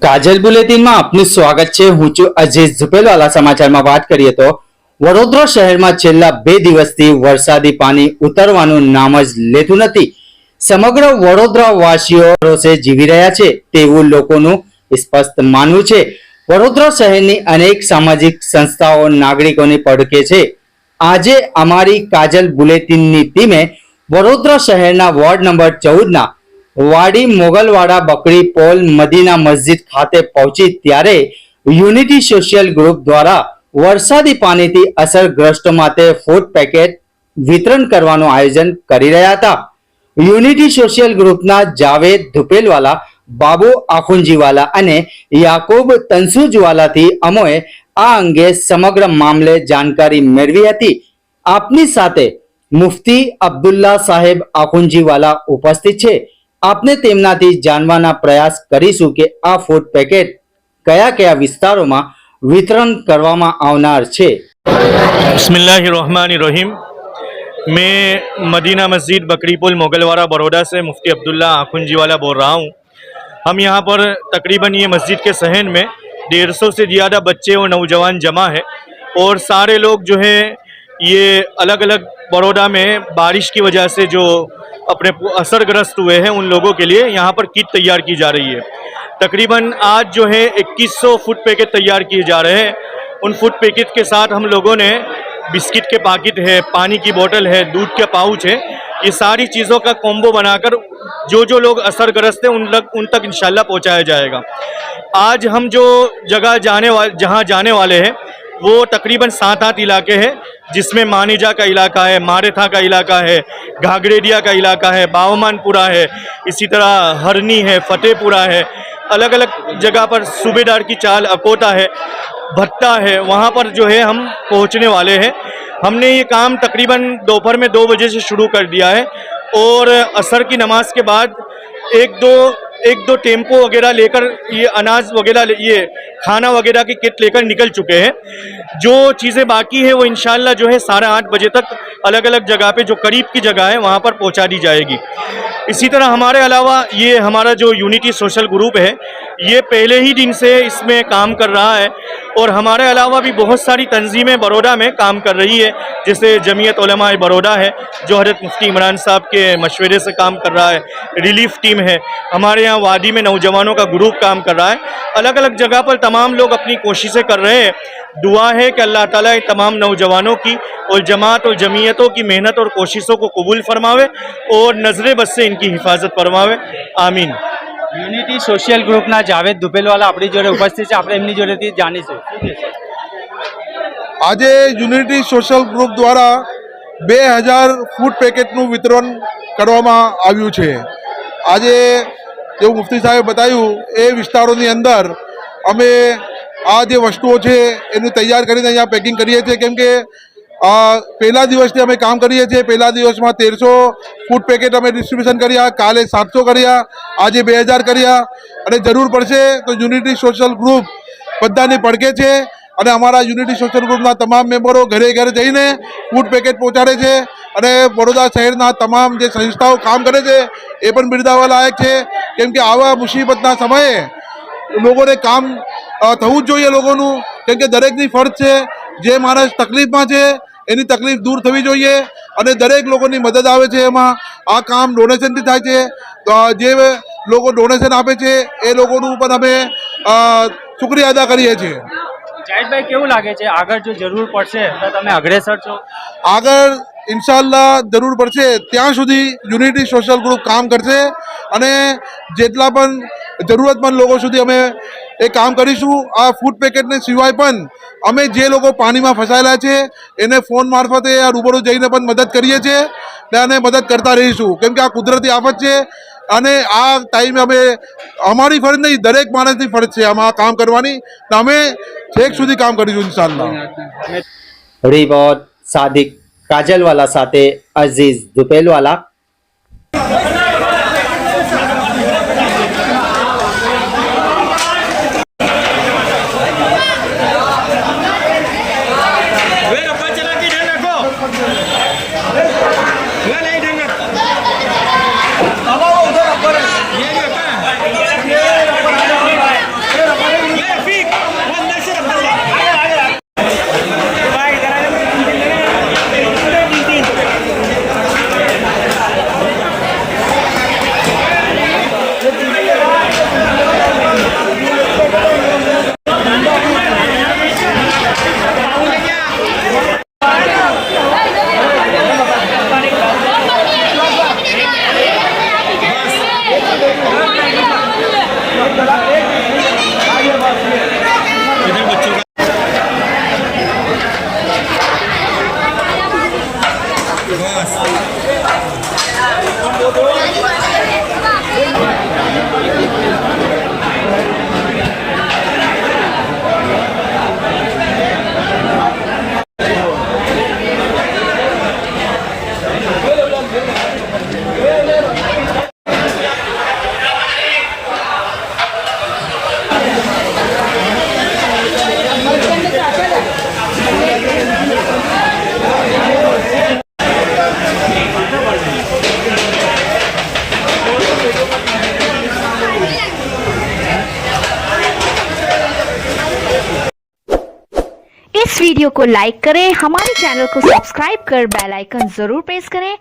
કાજલ બુલેટિનમાં આપનું સ્વાગત છે। હું છું અજીઝ ઝુપેલવાલા। સમાચારમાં વાત કરીએ તો વડોદરા શહેરમાં છેલ્લા 2 દિવસથી વરસાદી પાણી ઉતરવાનું નામ જ લેતું નથી। સમગ્ર વડોદરા વાસીઓ ભરોસે જીવી રહ્યા છે તેવું લોકોનું સ્પષ્ટ માનવું છે। વડોદરા શહેરની અનેક સામાજિક સંસ્થાઓ નાગરિકોની પડકે છે। આજે અમારી કાજલ બુલેટિનની ટીમે વડોદરા શહેરના વોર્ડ નંબર 14ના વાડી મોગલવાડા બકરી પોલ મદીના મસ્જિદ ખાતે પહોંચી ત્યારે યુનિટી સોશિયલ ગ્રુપ દ્વારા વરસાદી પાણીથી અસરગ્રસ્તો માટે ફૂડ પેકેટ વિતરણ કરવાનું આયોજન કરી રહ્યા હતા। યુનિટી સોશિયલ ગ્રુપના જાવેદ ધુપેલવાલા, બાબુ આખુંજીવાલા અને યાકુબ તનસુજવાલાથી અમોએ આ અંગે સમગ્ર મામલે જાણકારી મેળવી હતી। આપની સાથે મુફ્તી અબ્દુલ્લા સાહેબ આખુંજીવાલા ઉપસ્થિત છે। आपने तेमनाथी जानवाना प्रयास करीशु के आ फूड पैकेट कया कया विस्तारों वितरण करवामां आवनार छे। बिस्मिल्लाहिर्रहमानिर्रहीम। मैं मदीना मस्जिद बकरीपुल मोगलवाड़ा बड़ौदा से मुफ्ती अब्दुल्ला आखुंजीवाला बोल रहा हूँ। हम यहाँ पर तकरीबन ये मस्जिद के सहन में 150 से ज़्यादा बच्चे और नौजवान जमा है और सारे लोग जो है ये अलग अलग बड़ौदा में बारिश की वजह से जो अपने असरग्रस्त हुए हैं उन लोगों के लिए यहाँ पर किट तैयार की जा रही है। तकरीबन आज जो है 2100 फूड पैकेट तैयार किए जा रहे हैं। उन फूड पैकेट के साथ हम लोगों ने बिस्किट के पैकेट है, पानी की बोतल है, दूध के पाउच है, ये सारी चीज़ों का कॉम्बो बनाकर जो लोग असरग्रस्त हैं उन तक इंशाल्लाह पहुँचाया जाएगा। आज हम जो जगह जहाँ जाने वाले हैं वो तकरीबन 7-8 इलाके हैं, जिसमें मानेजा का इलाका है, मारेथा का इलाका है, घाघरेडिया का इलाका है, बावमानपुरा है, इसी तरह हरनी है, फतेहपुरा है, अलग अलग जगह पर सूबेदार की चाल अकोटा है, भट्टा है, वहाँ पर जो है हम पहुँचने वाले हैं। हमने ये काम तकरीबन दोपहर में 2 बजे से शुरू कर दिया है और असर की नमाज के बाद एक दो टेम्पो वगैरह लेकर ये अनाज वगैरह ये खाना वगैरह की किट लेकर निकल चुके हैं। जो चीज़ें बाकी है वो इंशाल्लाह जो है 8:30 बजे तक अलग अलग जगह पे जो करीब की जगह है वहाँ पर पहुँचा दी जाएगी। इसी तरह हमारे अलावा ये हमारा जो यूनिटी सोशल ग्रुप है ये पहले ही दिन से इसमें काम कर रहा है और हमारे अलावा भी बहुत सारी तंजीमें बड़ौदा में काम कर रही है, जैसे जमीयत उलमा बड़ौदा है जो हज़रत मुफ्ती इमरान साहब के मशवरे से काम कर रहा है, रिलीफ टीम है, हमारे यहाँ वादी में नौजवानों का ग्रुप काम कर रहा है। अलग अलग जगह पर तमाम लोग अपनी कोशिशें कर रहे हैं। दुआ है कि अल्लाह ताला इन तमाम नौजवानों की और जमात और जमीयतों की मेहनत और कोशिशों को कबूल फरमावे और नजरे बद से इनकी हिफाजत फरमावे। आमीन। યુનિટી સોશિયલ ગ્રુપના જાવેદ ધુપેલવાલા આપણી જોડે ઉપસ્થિત છે। આપણે એમની જોડેથી જાણીશું। આજે યુનિટી સોશિયલ ગ્રુપ દ્વારા 2000 ફૂડ પેકેટનું વિતરણ કરવામાં આવ્યું છે। આજે જેવું મુફ્તી સાહેબે બતાવ્યું એ વિસ્તારોની અંદર અમે આ જે વસ્તુઓ છે એનું તૈયાર કરીને અહીંયા પેકિંગ કરીએ છીએ, કેમ કે પહેલા દિવસથી અમે કામ કરીએ છીએ। પહેલા દિવસમાં 1300 ફૂડ પેકેટ અમે ડિસ્ટ્રીબ્યુશન કર્યા, કાલે 700 કર્યા, આજે 2000 કર્યા અને જરૂર પડશે તો યુનિટી સોશિયલ ગ્રુપ બધાની પડકે છે અને અમારા યુનિટી સોશિયલ ગ્રુપના તમામ મેમ્બરો ઘરે ઘરે જઈને ફૂડ પેકેટ પહોંચાડે છે અને વડોદરા શહેરના તમામ જે સંસ્થાઓ કામ કરે છે એ પણ બિરદાવવા લાયક છે, કેમ કે આવા મુસીબતના સમયે લોકોને કામ થવું જ જોઈએ લોકોનું, કેમ કે દરેકની ફરજ છે જે માણસ તકલીફમાં છે એની તકલીફ દૂર થવી જોઈએ અને દરેક લોકોની મદદ આવે છે। એમાં આ કામ ડોનેશનથી થાય છે, તો જે લોકો ડોનેશન આપે છે એ લોકોનું પણ અમે શુક્રિયા અદા કરીએ છીએ। જાહિદભાઈ કેવું લાગે છે આગળ જો જરૂર પડશે તો તમે અગ્રેસર છો? આગળ ઇન્શાલ્લાહ જરૂર પડશે ત્યાં સુધી યુનિટી સોશિયલ ગ્રુપ કામ કરશે અને જેટલા પણ જરૂરતમંદ લોકો સુધી અમે એ કામ કરીશું। આ ફૂડ પેકેટને સિવાય પણ અમે જે લોકો પાણીમાં ફસાયેલા છે એને ફોન મારફતે આ રૂબરૂ જઈને પણ મદદ કરીએ છીએ અને મદદ કરતા રહીશું, કેમ કે આ કુદરતી આફત છે અને આ ટાઈમે અમે અમારી ફરજ નહીં દરેક માણસની ફરજ છે આમાં કામ કરવાની, અમે છેક સુધી કામ કરીશું ઇન્શાલ્લાહ। રિપોર્ટ સાદિક કાજલવાલા સાથે અઝીઝ ધુપેલવાલા। इस वीडियो को लाइक करें, हमारे चैनल को सब्सक्राइब कर बेल आइकन जरूर प्रेस करें